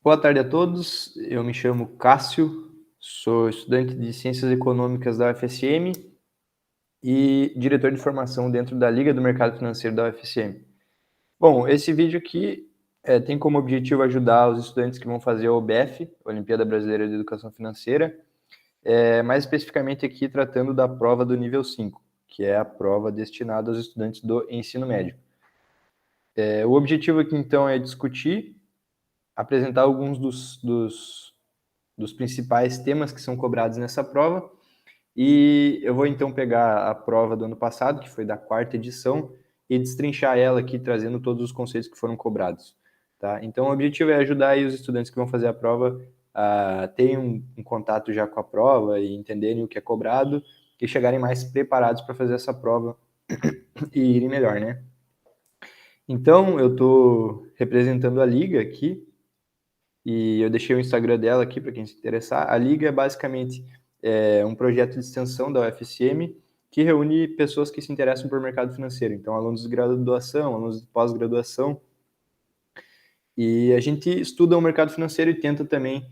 Boa tarde a todos, eu me chamo Cássio, sou estudante de Ciências Econômicas da UFSM e diretor de formação dentro da Liga do Mercado Financeiro da UFSM. Bom, esse vídeo aqui tem como objetivo ajudar os estudantes que vão fazer a OBEF, Olimpíada Brasileira de Educação Financeira, mais especificamente aqui tratando da prova do nível 5, que é a prova destinada aos estudantes do ensino médio. O objetivo aqui então é discutir, apresentar alguns dos principais temas que são cobrados nessa prova. E eu vou então pegar a prova do ano passado, que foi da 4ª edição, e destrinchar ela aqui, trazendo todos os conceitos que foram cobrados. Tá? Então, o objetivo é ajudar aí os estudantes que vão fazer a prova a terem um contato já com a prova e entenderem o que é cobrado e chegarem mais preparados para fazer essa prova e irem melhor, né? Então, eu estou representando a Liga aqui, e eu deixei o Instagram dela aqui para quem se interessar. A Liga é basicamente um projeto de extensão da UFSM que reúne pessoas que se interessam por mercado financeiro. Então, alunos de graduação, alunos de pós-graduação. E a gente estuda o mercado financeiro e tenta também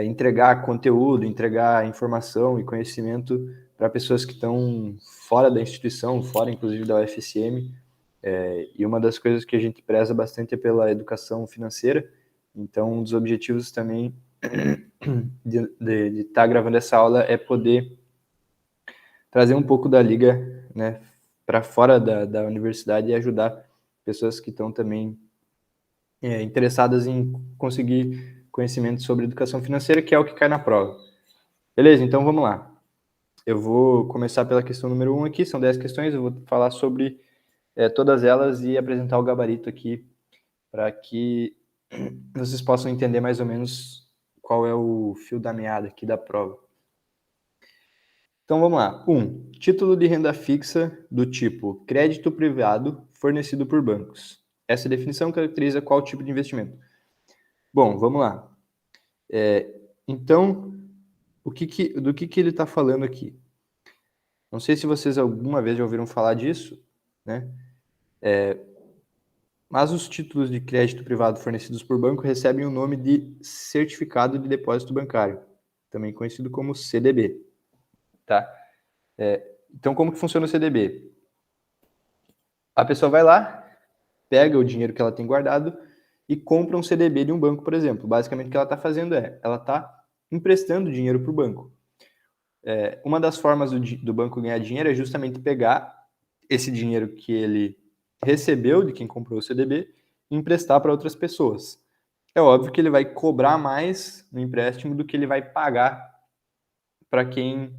entregar conteúdo, entregar informação e conhecimento para pessoas que estão fora da instituição, fora inclusive da UFSM. E uma das coisas que a gente preza bastante é pela educação financeira. Então, um dos objetivos também de estar gravando essa aula é poder trazer um pouco da Liga, né, para fora da universidade e ajudar pessoas que estão também interessadas em conseguir conhecimento sobre educação financeira, que é o que cai na prova. Beleza? Então, vamos lá. Eu vou começar pela questão número 1 aqui, são 10 questões, eu vou falar sobre todas elas e apresentar o gabarito aqui para que vocês possam entender mais ou menos qual é o fio da meada aqui da prova. Então vamos lá. 1. Título de renda fixa do tipo crédito privado fornecido por bancos. Essa definição caracteriza qual tipo de investimento? Bom, vamos lá. Então, do que ele está falando aqui? Não sei se vocês alguma vez já ouviram falar disso, né? Mas os títulos de crédito privado fornecidos por banco recebem o nome de Certificado de Depósito Bancário, também conhecido como CDB. Tá? Então, como que funciona o CDB? A pessoa vai lá, pega o dinheiro que ela tem guardado e compra um CDB de um banco, por exemplo. Basicamente, o que ela está fazendo ela está emprestando dinheiro para o banco. Uma das formas do banco ganhar dinheiro é justamente pegar esse dinheiro que ele recebeu de quem comprou o CDB e emprestar para outras pessoas. É óbvio que ele vai cobrar mais no empréstimo do que ele vai pagar para quem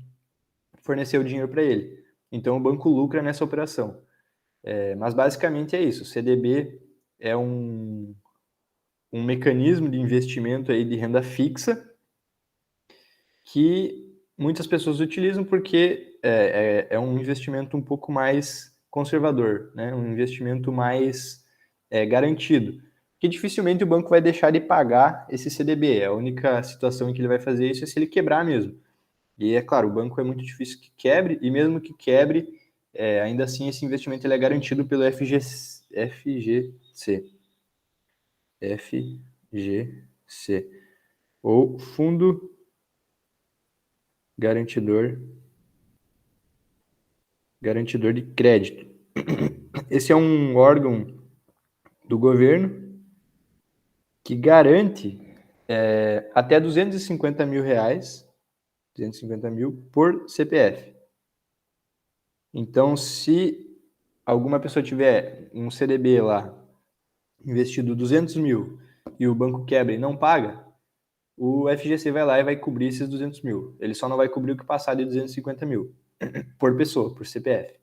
forneceu o dinheiro para ele. Então, o banco lucra nessa operação. Mas, basicamente, é isso. O CDB é um mecanismo de investimento aí de renda fixa que muitas pessoas utilizam porque é um investimento um pouco mais conservador, né? Um investimento mais garantido. Que dificilmente o banco vai deixar de pagar esse CDB. A única situação em que ele vai fazer isso é se ele quebrar mesmo. E é claro, o banco é muito difícil que quebre, e mesmo que quebre, ainda assim esse investimento ele é garantido pelo FGC. FGC. Ou Fundo Garantidor de Crédito. Esse é um órgão do governo que garante até R$250 mil, 250 mil por CPF. Então, se alguma pessoa tiver um CDB lá, investido 200 mil, e o banco quebra e não paga, o FGC vai lá e vai cobrir esses 200 mil. Ele só não vai cobrir o que passar de 250 mil por pessoa, por CPF.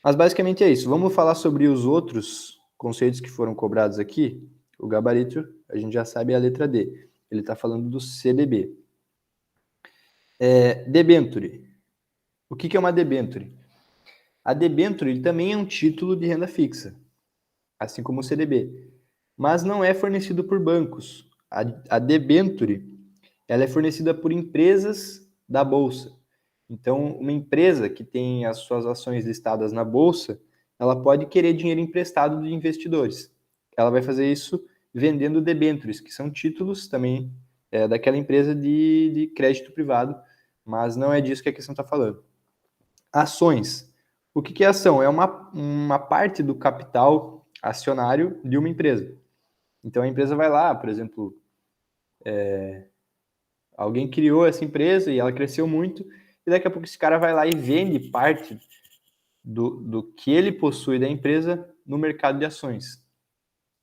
Mas basicamente é isso. Vamos falar sobre os outros conceitos que foram cobrados aqui. O gabarito, a gente já sabe, é a letra D. Ele está falando do CDB. Debenture. O que é uma debenture? A debenture também é um título de renda fixa, assim como o CDB, mas não é fornecido por bancos. A debenture ela é fornecida por empresas da Bolsa. Então, uma empresa que tem as suas ações listadas na Bolsa, ela pode querer dinheiro emprestado de investidores. Ela vai fazer isso vendendo debêntures, que são títulos também daquela empresa de crédito privado, mas não é disso que a questão está falando. Ações. O que é ação? É uma parte do capital acionário de uma empresa. Então a empresa vai lá, por exemplo, alguém criou essa empresa e ela cresceu muito, e daqui a pouco esse cara vai lá e vende parte do que ele possui da empresa no mercado de ações.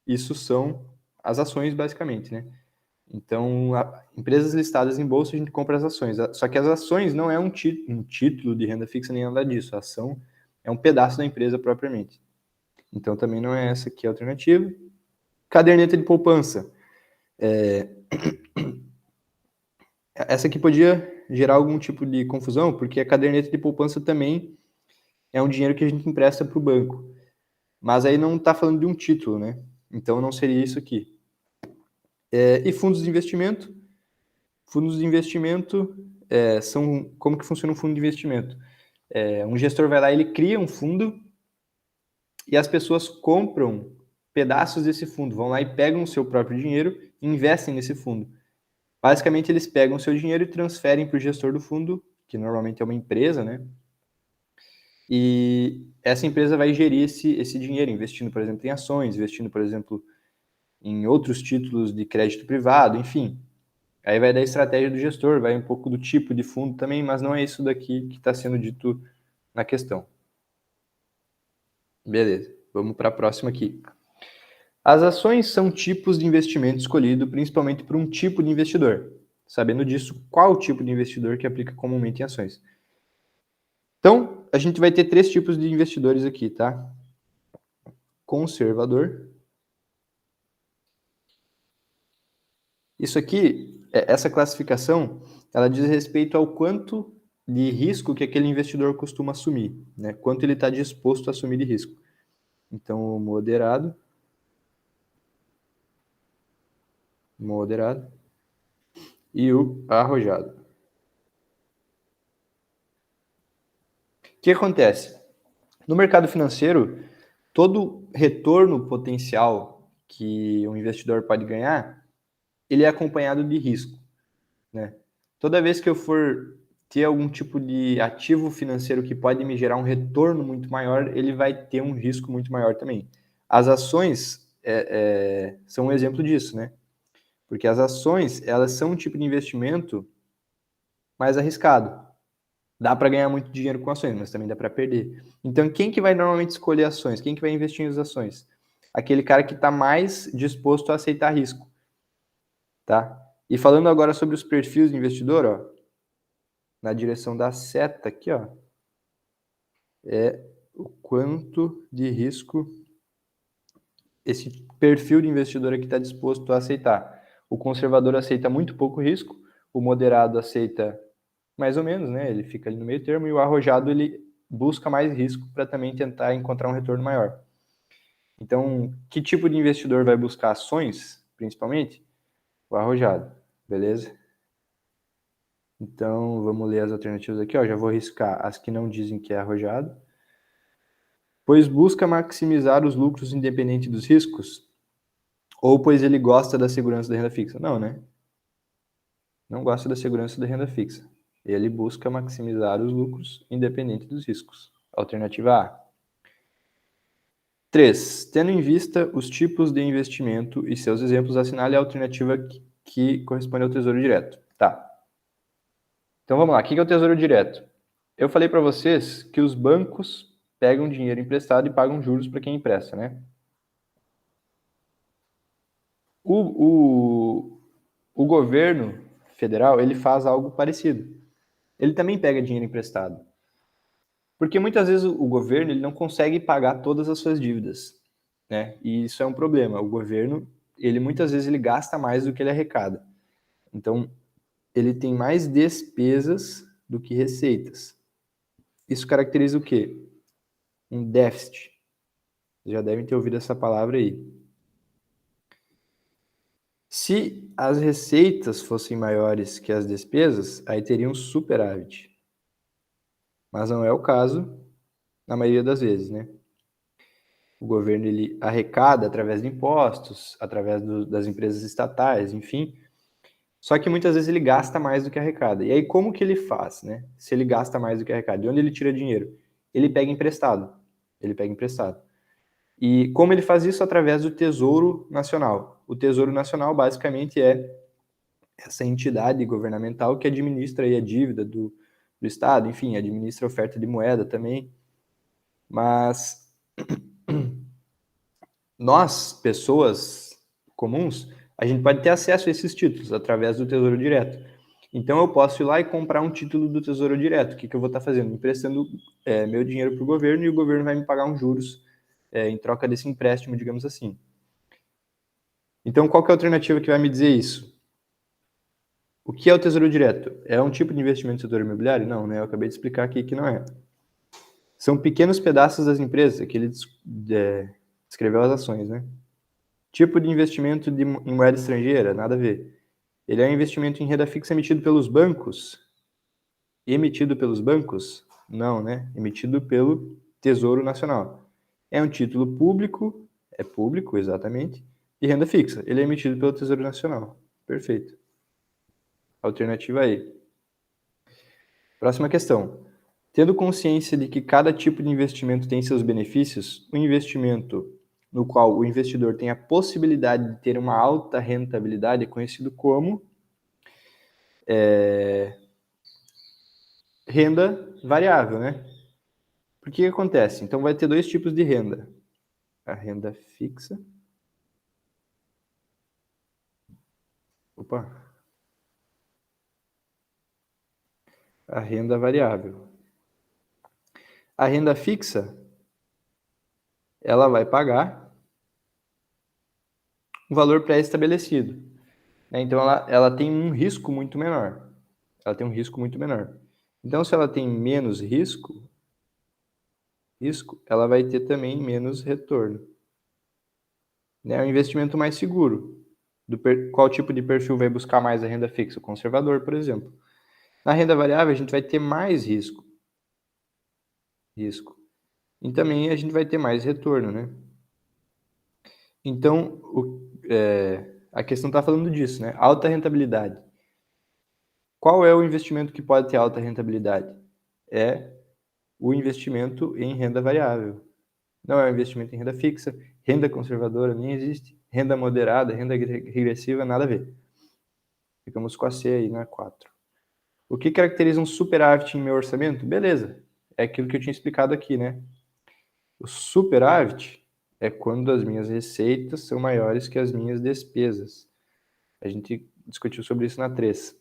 Isso são as ações, basicamente, né? Então, empresas listadas em bolsa, a gente compra as ações. Só que as ações não é um título de renda fixa nem nada disso. A ação é um pedaço da empresa propriamente. Então, também não é essa aqui a alternativa. Caderneta de poupança. Essa aqui podia gerar algum tipo de confusão, porque a caderneta de poupança também é um dinheiro que a gente empresta para o banco. Mas aí não está falando de um título, né? Então, não seria isso aqui. E fundos de investimento? Fundos de investimento são... Como que funciona um fundo de investimento? Um gestor vai lá, ele cria um fundo e as pessoas compram pedaços desse fundo, vão lá e pegam o seu próprio dinheiro e investem nesse fundo. Basicamente, eles pegam o seu dinheiro e transferem para o gestor do fundo, que normalmente é uma empresa, né? E essa empresa vai gerir esse dinheiro, investindo, por exemplo, em ações, investindo, por exemplo, em outros títulos de crédito privado, enfim. Aí vai da estratégia do gestor, vai um pouco do tipo de fundo também, mas não é isso daqui que está sendo dito na questão. Beleza, vamos para a próxima aqui. As ações são tipos de investimento escolhido principalmente por um tipo de investidor. Sabendo disso, qual tipo de investidor que aplica comumente em ações? Então, a gente vai ter 3 tipos de investidores aqui, tá? Conservador. Isso aqui, essa classificação, ela diz respeito ao quanto de risco que aquele investidor costuma assumir, né? Quanto ele está disposto a assumir de risco. Então, o moderado e o arrojado. O que acontece? No mercado financeiro, todo retorno potencial que um investidor pode ganhar, ele é acompanhado de risco, né? Toda vez que eu for ter algum tipo de ativo financeiro que pode me gerar um retorno muito maior, ele vai ter um risco muito maior também. As ações são um exemplo disso, né? Porque as ações, elas são um tipo de investimento mais arriscado. Dá para ganhar muito dinheiro com ações, mas também dá para perder. Então, quem que vai normalmente escolher ações? Quem que vai investir em ações? Aquele cara que está mais disposto a aceitar risco, tá? E falando agora sobre os perfis de investidor, ó, na direção da seta aqui, ó, é o quanto de risco esse perfil de investidor aqui está disposto a aceitar. O conservador aceita muito pouco risco, o moderado aceita mais ou menos, né? Ele fica ali no meio termo, e o arrojado ele busca mais risco para também tentar encontrar um retorno maior. Então, que tipo de investidor vai buscar ações, principalmente? O arrojado, beleza? Então, vamos ler as alternativas aqui, ó. Já vou riscar as que não dizem que é arrojado. Pois busca maximizar os lucros independente dos riscos? Ou pois ele gosta da segurança da renda fixa? Não, né? Não gosta da segurança da renda fixa. Ele busca maximizar os lucros independente dos riscos. Alternativa A. 3. Tendo em vista os tipos de investimento e seus exemplos, assinale a alternativa que corresponde ao Tesouro Direto. Tá. Então vamos lá. O que é o Tesouro Direto? Eu falei para vocês que os bancos pegam dinheiro emprestado e pagam juros para quem empresta, né? O governo federal, ele faz algo parecido. Ele também pega dinheiro emprestado. Porque muitas vezes o governo ele não consegue pagar todas as suas dívidas, né? E isso é um problema. O governo, ele muitas vezes ele gasta mais do que ele arrecada. Então, ele tem mais despesas do que receitas. Isso caracteriza o quê? Um déficit. Já devem ter ouvido essa palavra aí. Se as receitas fossem maiores que as despesas, aí teria um superávit. Mas não é o caso na maioria das vezes, né? O governo ele arrecada através de impostos, através das empresas estatais, enfim. Só que muitas vezes ele gasta mais do que arrecada. E aí como que ele faz, né? Se ele gasta mais do que arrecada, de onde ele tira dinheiro? Ele pega emprestado. Ele pega emprestado. E como ele faz isso? Através do Tesouro Nacional. O Tesouro Nacional basicamente é essa entidade governamental que administra aí a dívida do Estado, enfim, administra a oferta de moeda também. Mas nós, pessoas comuns, a gente pode ter acesso a esses títulos através do Tesouro Direto. Então eu posso ir lá e comprar um título do Tesouro Direto. O que eu vou estar fazendo? Emprestando meu dinheiro para o governo e o governo vai me pagar uns juros em troca desse empréstimo, digamos assim. Então qual que é a alternativa que vai me dizer isso? O que é o Tesouro Direto? É um tipo de investimento no setor imobiliário? Não, né? Eu acabei de explicar aqui que não é. São pequenos pedaços das empresas que ele descreveu as ações, né? Tipo de investimento em moeda estrangeira? Nada a ver. Ele é um investimento em renda fixa emitido pelos bancos? Emitido pelos bancos? Não, né? Emitido pelo Tesouro Nacional. É um título público, é público, exatamente, e renda fixa. Ele é emitido pelo Tesouro Nacional. Perfeito. Alternativa aí. Próxima questão. Tendo consciência de que cada tipo de investimento tem seus benefícios, o investimento no qual o investidor tem a possibilidade de ter uma alta rentabilidade é conhecido como renda variável, né? Por que acontece? Então vai ter dois tipos de renda. A renda fixa. Opa. A renda variável. A renda fixa, ela vai pagar um valor pré-estabelecido, né? Então ela tem um risco muito menor. Ela tem um risco muito menor. Então, se ela tem menos risco, ela vai ter também menos retorno. É um investimento mais seguro. Qual tipo de perfil vai buscar mais a renda fixa? O conservador, por exemplo. Na renda variável, a gente vai ter mais risco. E também a gente vai ter mais retorno, né? Então, a questão está falando disso, né? Alta rentabilidade. Qual é o investimento que pode ter alta rentabilidade? É o investimento em renda variável. Não é um investimento em renda fixa, renda conservadora nem existe, renda moderada, renda regressiva, nada a ver. Ficamos com a C aí na 4. O que caracteriza um superávit em meu orçamento? Beleza, é aquilo que eu tinha explicado aqui, né? O superávit é quando as minhas receitas são maiores que as minhas despesas. A gente discutiu sobre isso na 3.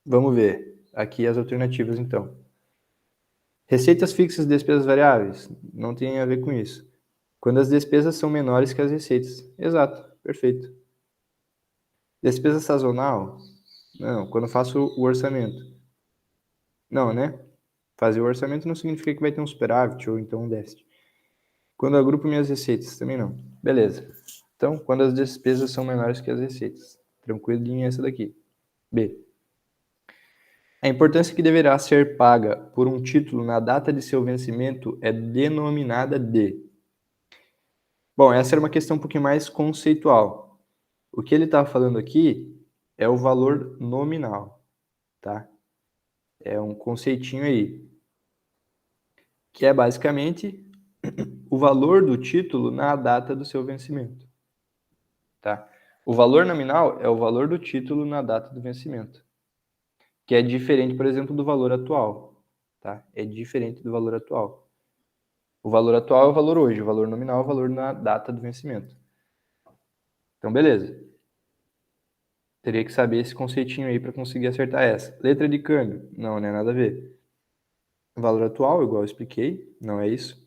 Vamos ver aqui as alternativas, então. Receitas fixas e despesas variáveis? Não tem a ver com isso. Quando as despesas são menores que as receitas. Exato, perfeito. Despesa sazonal? Não, quando eu faço o orçamento. Não, né? Fazer o orçamento não significa que vai ter um superávit ou então um déficit. Quando eu agrupo minhas receitas, também não. Beleza. Então, quando as despesas são menores que as receitas. Tranquilinho essa daqui. B. A importância que deverá ser paga por um título na data de seu vencimento é denominada de. Bom, essa era uma questão um pouquinho mais conceitual. O que ele está falando aqui é o valor nominal, tá? É um conceitinho aí, que é basicamente o valor do título na data do seu vencimento, tá? O valor nominal é o valor do título na data do vencimento, que é diferente, por exemplo, do valor atual, tá? É diferente do valor atual. O valor atual é o valor hoje, o valor nominal é o valor na data do vencimento. Então, beleza. Teria que saber esse conceitinho aí para conseguir acertar essa. Letra de câmbio? Não, não é nada a ver. Valor atual, igual eu expliquei, não é isso.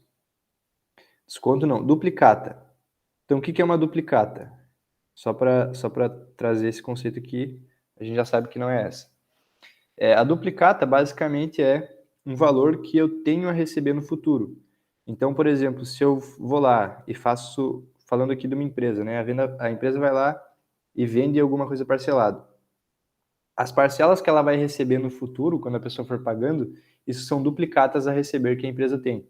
Desconto não. Duplicata. Então, o que é uma duplicata? Só para trazer esse conceito aqui, a gente já sabe que não é essa. A duplicata, basicamente, é um valor que eu tenho a receber no futuro. Então, por exemplo, se eu vou lá e faço, falando aqui de uma empresa, né? A empresa vai lá e vende alguma coisa parcelada. As parcelas que ela vai receber no futuro, quando a pessoa for pagando, isso são duplicatas a receber que a empresa tem.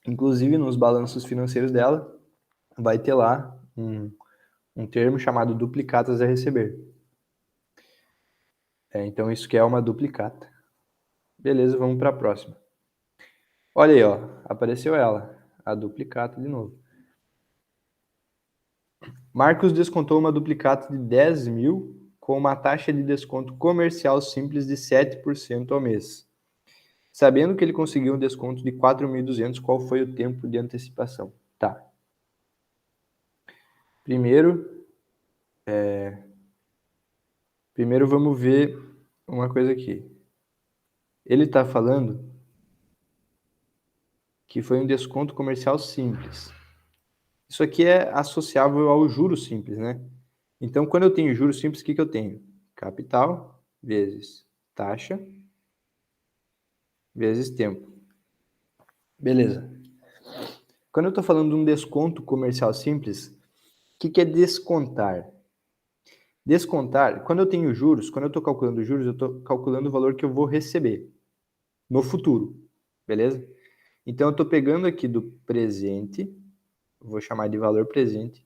Inclusive, nos balanços financeiros dela, vai ter lá um termo chamado duplicatas a receber. Então, isso que é uma duplicata. Beleza, vamos para a próxima. Olha aí, ó, apareceu ela, a duplicata de novo. Marcos descontou uma duplicata de 10 mil com uma taxa de desconto comercial simples de 7% ao mês. Sabendo que ele conseguiu um desconto de 4.200, qual foi o tempo de antecipação? Tá. Primeiro vamos ver uma coisa aqui. Ele está falando que foi um desconto comercial simples. Isso aqui é associável ao juro simples, né? Então, quando eu tenho juros simples, o que eu tenho? Capital vezes taxa vezes tempo. Beleza. Quando eu estou falando de um desconto comercial simples, o que é descontar? Descontar, quando eu tenho juros, quando eu estou calculando juros, eu estou calculando o valor que eu vou receber no futuro, beleza? Então, eu estou pegando aqui do presente, vou chamar de valor presente,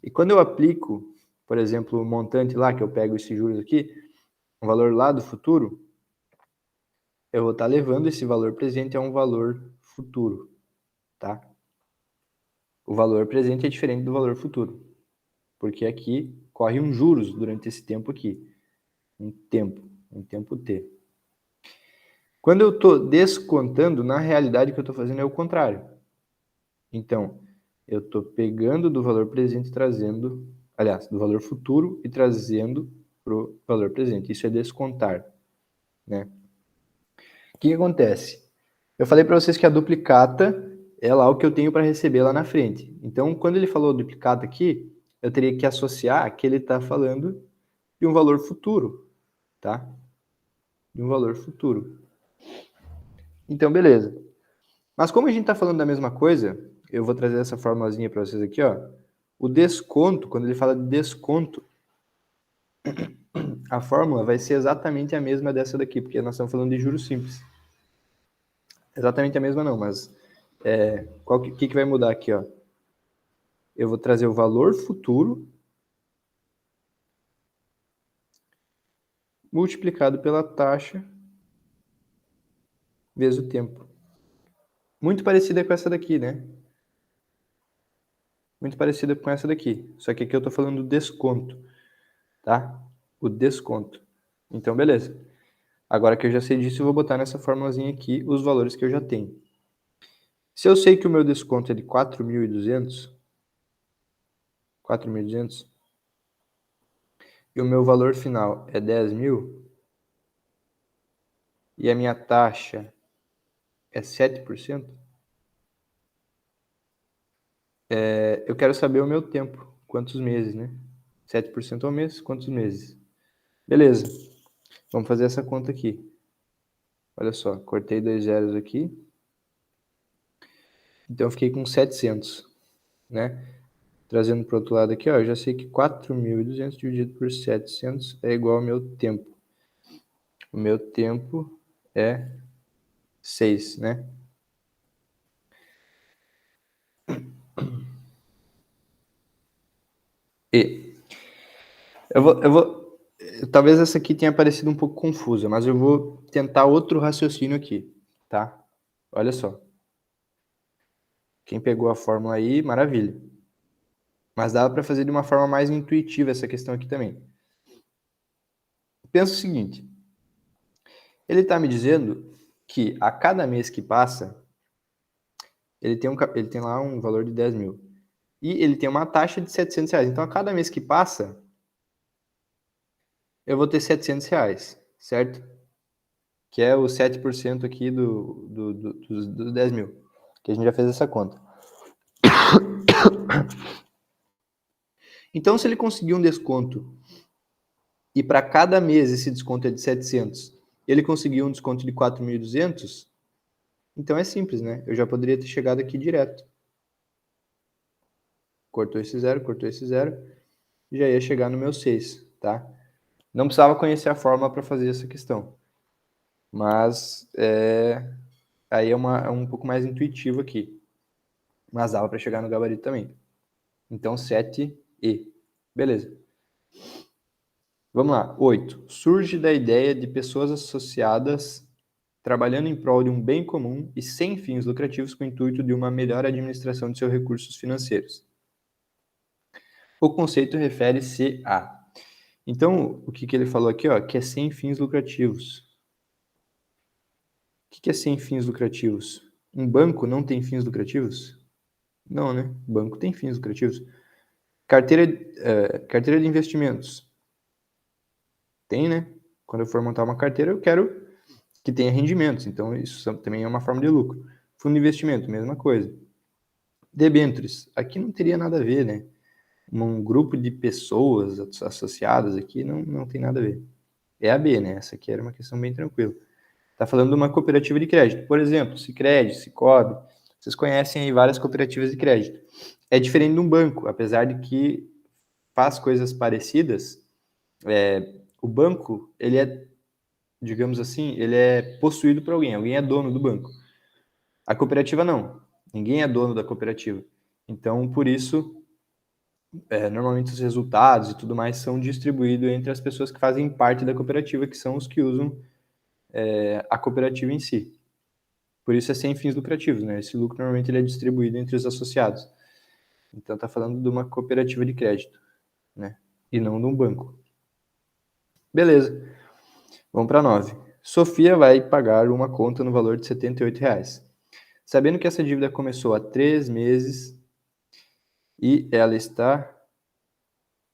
e quando eu aplico, por exemplo, o montante lá, que eu pego esses juros aqui, um valor lá do futuro, eu vou estar levando esse valor presente a um valor futuro, tá? O valor presente é diferente do valor futuro, porque aqui corre um juros durante esse tempo aqui, um tempo T. Quando eu estou descontando, na realidade o que eu estou fazendo é o contrário. Então, eu estou pegando do valor presente e trazendo, aliás, do valor futuro e trazendo para o valor presente. Isso é descontar, né? O que acontece? Eu falei para vocês que a duplicata é lá o que eu tenho para receber lá na frente. Então, quando ele falou duplicata aqui, eu teria que associar que ele está falando de um valor futuro, tá? De um valor futuro. Então, beleza. Mas como a gente está falando da mesma coisa, eu vou trazer essa formulazinha para vocês aqui, ó. O desconto, quando ele fala de desconto, a fórmula vai ser exatamente a mesma dessa daqui, porque nós estamos falando de juros simples. Exatamente a mesma não, mas qual que vai mudar aqui, ó? Eu vou trazer o valor futuro multiplicado pela taxa vezes o tempo. Muito parecida com essa daqui, né? Muito parecida com essa daqui. Só que aqui eu estou falando do desconto, tá? O desconto. Então, beleza. Agora que eu já sei disso, eu vou botar nessa formulazinha aqui os valores que eu já tenho. Se eu sei que o meu desconto é de 4.200, e o meu valor final é 10 mil, e a minha taxa é 7%, eu quero saber o meu tempo, quantos meses, né? 7% ao mês, quantos meses? Beleza, vamos fazer essa conta aqui. Olha só, cortei 2 zeros aqui, então eu fiquei com 700, né? Trazendo para o outro lado aqui, ó, eu já sei que 4.200 dividido por 700 é igual ao meu tempo. O meu tempo é 6, né? E talvez essa aqui tenha parecido um pouco confusa, mas eu vou tentar outro raciocínio aqui, tá? Olha só. Quem pegou a fórmula aí, maravilha. Mas dá para fazer de uma forma mais intuitiva essa questão aqui também. Pensa o seguinte, ele está me dizendo que a cada mês que passa, ele tem lá um valor de 10 mil. E ele tem uma taxa de 700 reais. Então, a cada mês que passa, eu vou ter 700 reais, certo? Que é o 7% aqui dos 10 mil. Que a gente já fez essa conta. Então, se ele conseguir um desconto e para cada mês esse desconto é de 700, ele conseguiu um desconto de 4.200, então é simples, né? Eu já poderia ter chegado aqui direto. Cortou esse zero, já ia chegar no meu 6, tá? Não precisava conhecer a fórmula para fazer essa questão. Mas aí é um pouco mais intuitivo aqui. mas dava para chegar no gabarito também. Então, 7E. Beleza. Vamos lá. 8. Surge da ideia de pessoas associadas trabalhando em prol de um bem comum e sem fins lucrativos com o intuito de uma melhor administração de seus recursos financeiros. O conceito refere-se a... Então, o que ele falou aqui, ó, que é sem fins lucrativos. O que é sem fins lucrativos? Um banco não tem fins lucrativos? Não, né? Banco tem fins lucrativos. Carteira de investimentos. Tem, né? Quando eu for montar uma carteira, eu quero que tenha rendimentos. Então, isso também é uma forma de lucro. Fundo de investimento, mesma coisa. Debêntures. Aqui não teria nada a ver, né? Um grupo de pessoas associadas aqui não tem nada a ver. É a B, né? Essa aqui era uma questão bem tranquila. Está falando de uma cooperativa de crédito. Por exemplo, Sicredi, Sicob. Vocês conhecem aí várias cooperativas de crédito. É diferente de um banco, apesar de que faz coisas parecidas. O banco, ele é, digamos assim, ele é possuído por alguém. Alguém é dono do banco. A cooperativa não. Ninguém é dono da cooperativa. Então, por isso, normalmente os resultados e tudo mais são distribuídos entre as pessoas que fazem parte da cooperativa, que são os que usam a cooperativa em si. Por isso é sem fins lucrativos, né? Esse lucro normalmente ele é distribuído entre os associados. Então está falando de uma cooperativa de crédito, né? E não de um banco. Beleza. Vamos para 9. Sofia vai pagar uma conta no valor de R$ 78. Sabendo que essa dívida começou há 3 meses e ela está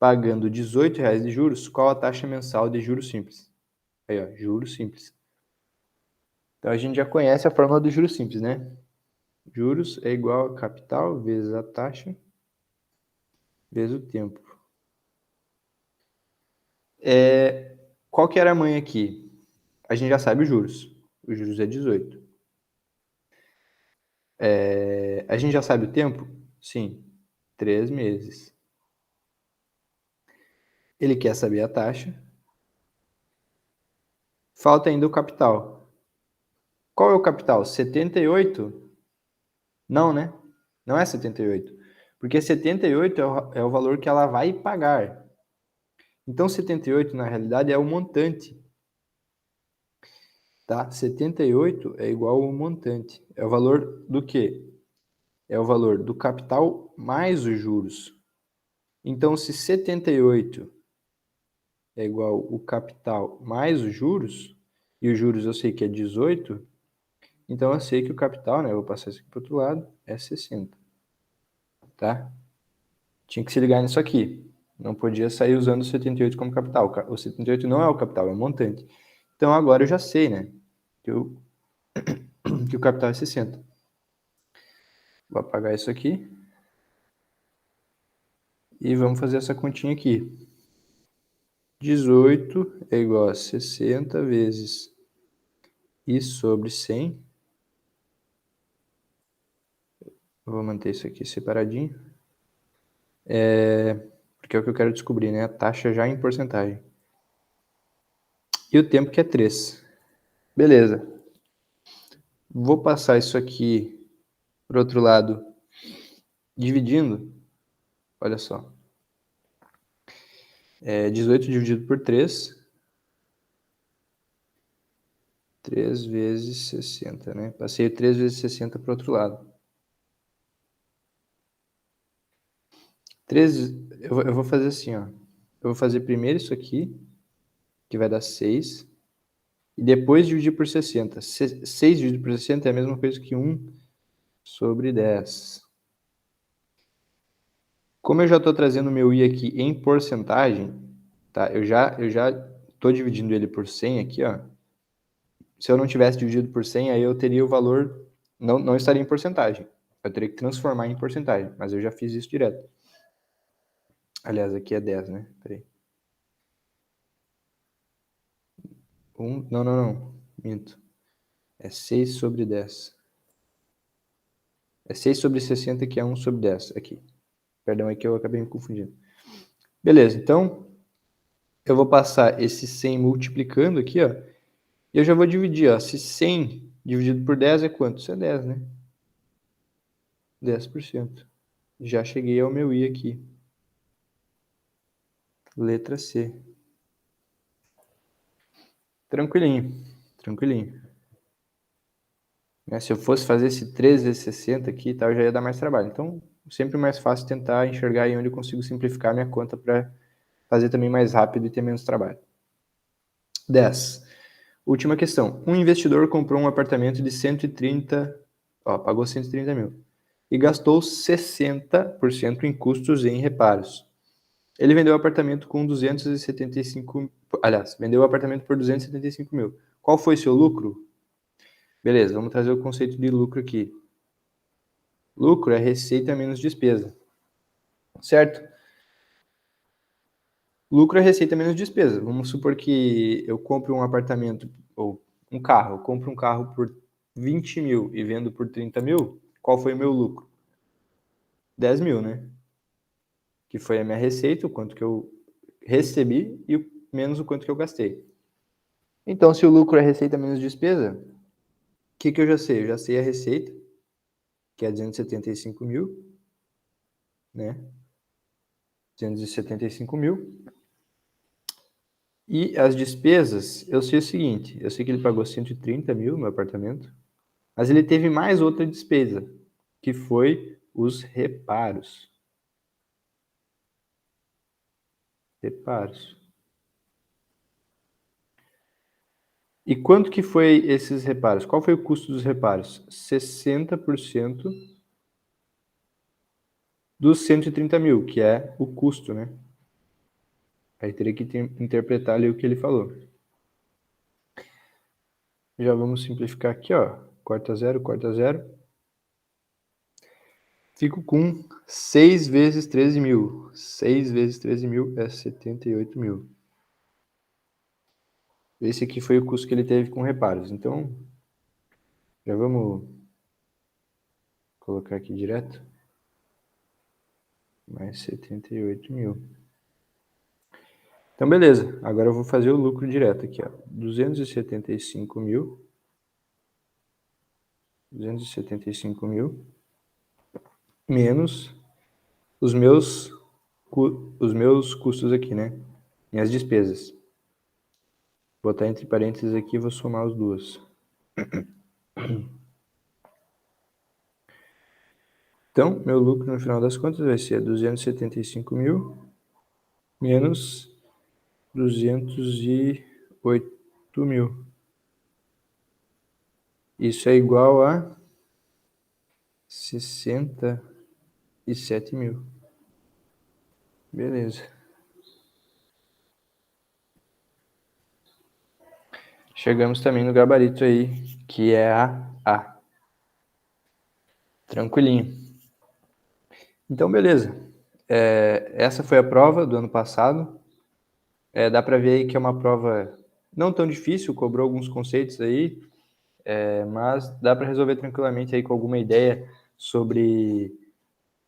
pagando R$ 18 de juros, qual a taxa mensal de juros simples? Aí, ó, juros simples. Então a gente já conhece a fórmula do juros simples, né? Juros é igual a capital vezes a taxa vezes o tempo. Qual que era a mãe aqui? A gente já sabe os juros. Os juros é 18. A gente já sabe o tempo? Sim, 3 meses. Ele quer saber a taxa. Falta ainda o capital. Qual é o capital? 78? Não, né? Não é 78. Porque 78 é o valor que ela vai pagar. Então, 78, na realidade, é o montante. Tá? 78 é igual ao montante. É o valor do quê? É o valor do capital mais os juros. Então, se 78 é igual o capital mais os juros, e os juros eu sei que é 18, então eu sei que o capital, né, eu vou passar isso aqui para o outro lado, é 60. Tá? Tinha que se ligar nisso aqui. Não podia sair usando o 78 como capital. O 78 não é o capital, é o montante. Então agora eu já sei, né, que o capital é 60. Vou apagar isso aqui. E vamos fazer essa continha aqui. 18 é igual a 60 vezes I sobre 100. Eu vou manter isso aqui separadinho. Porque é o que eu quero descobrir, né? A taxa já em porcentagem. E o tempo que é 3. Beleza. Vou passar isso aqui para o outro lado dividindo. Olha só. 18 dividido por 3. 3 vezes 60, né? Passei 3 vezes 60 para o outro lado. 3, eu vou fazer assim, ó. Eu vou fazer primeiro isso aqui, que vai dar 6. E depois dividir por 60. 6 dividido por 60 é a mesma coisa que 1 sobre 10. Como eu já estou trazendo o meu I aqui em porcentagem, tá? Eu já estou dividindo ele por 100 aqui, ó. Se eu não tivesse dividido por 100, aí eu teria o valor, não estaria em porcentagem. Eu teria que transformar em porcentagem, mas eu já fiz isso direto. Aliás, aqui é 10, né? Peraí. Não. Minto. É 6 sobre 10. É 6 sobre 60, que é 1 sobre 10 aqui. Perdão, é que eu acabei me confundindo. Beleza, então eu vou passar esse 100 multiplicando aqui, ó. E eu já vou dividir, ó. Se 100 dividido por 10 é quanto? Isso é 10, né? 10%. Já cheguei ao meu I aqui. Letra C. Tranquilinho, tranquilinho. Se eu fosse fazer esse 13 vezes 60 aqui e tal, já ia dar mais trabalho. Então, sempre mais fácil tentar enxergar aí onde eu consigo simplificar a minha conta para fazer também mais rápido e ter menos trabalho. 10. Última questão. Um investidor comprou um apartamento de 130, pagou 130 mil e gastou 60% em custos e em reparos. Ele vendeu o apartamento com 275, aliás, vendeu o apartamento por 275 mil. Qual foi seu lucro? Beleza, vamos trazer o conceito de lucro aqui. Lucro é receita menos despesa, certo? Lucro é receita menos despesa. Vamos supor que eu compro um apartamento ou um carro. Eu compro um carro por 20 mil e vendo por 30 mil. Qual foi o meu lucro? 10 mil, né? Que foi a minha receita, o quanto que eu recebi e menos o quanto que eu gastei. Então, se o lucro é receita menos despesa, o que eu já sei? Eu já sei a receita, que é 275 mil, né? 275 mil. E as despesas, eu sei o seguinte, eu sei que ele pagou 130 mil no apartamento, mas ele teve mais outra despesa, que foi os reparos. Reparos. E quanto que foi esses reparos? Qual foi o custo dos reparos? 60% dos 130 mil, que é o custo, né? Aí teria que interpretar ali o que ele falou. Já vamos simplificar aqui, ó. Corta zero, corta zero. Fico com 6 vezes 13 mil. 6 vezes 13 mil é 78 mil. Esse aqui foi o custo que ele teve com reparos. Então, já vamos colocar aqui direto. Mais 78 mil. Então, beleza. Agora eu vou fazer o lucro direto aqui, ó. 275 mil. 275 mil. Menos os meus custos aqui, né? Minhas despesas. Vou botar entre parênteses aqui e vou somar as duas. Então, meu lucro no final das contas vai ser 275 mil menos 208 mil. Isso é igual a 67 mil. Beleza. Chegamos também no gabarito aí, que é a A. Tranquilinho. Então, beleza. Essa foi a prova do ano passado. Dá para ver aí que é uma prova não tão difícil, cobrou alguns conceitos aí, mas dá para resolver tranquilamente aí com alguma ideia sobre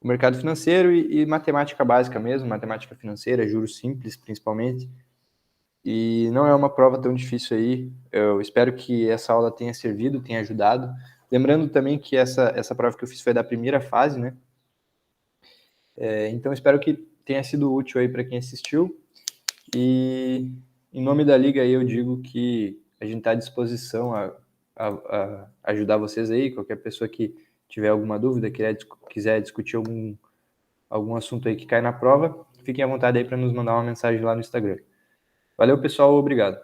o mercado financeiro e matemática básica mesmo, matemática financeira, juros simples principalmente. E não é uma prova tão difícil aí. Eu espero que essa aula tenha servido, tenha ajudado. Lembrando também que essa prova que eu fiz foi da primeira fase, né? Então espero que tenha sido útil aí para quem assistiu. E em nome da Liga aí eu digo que a gente está à disposição a ajudar vocês aí. Qualquer pessoa que tiver alguma dúvida, quiser discutir algum assunto aí que cai na prova, fiquem à vontade aí para nos mandar uma mensagem lá no Instagram. Valeu, pessoal. Obrigado.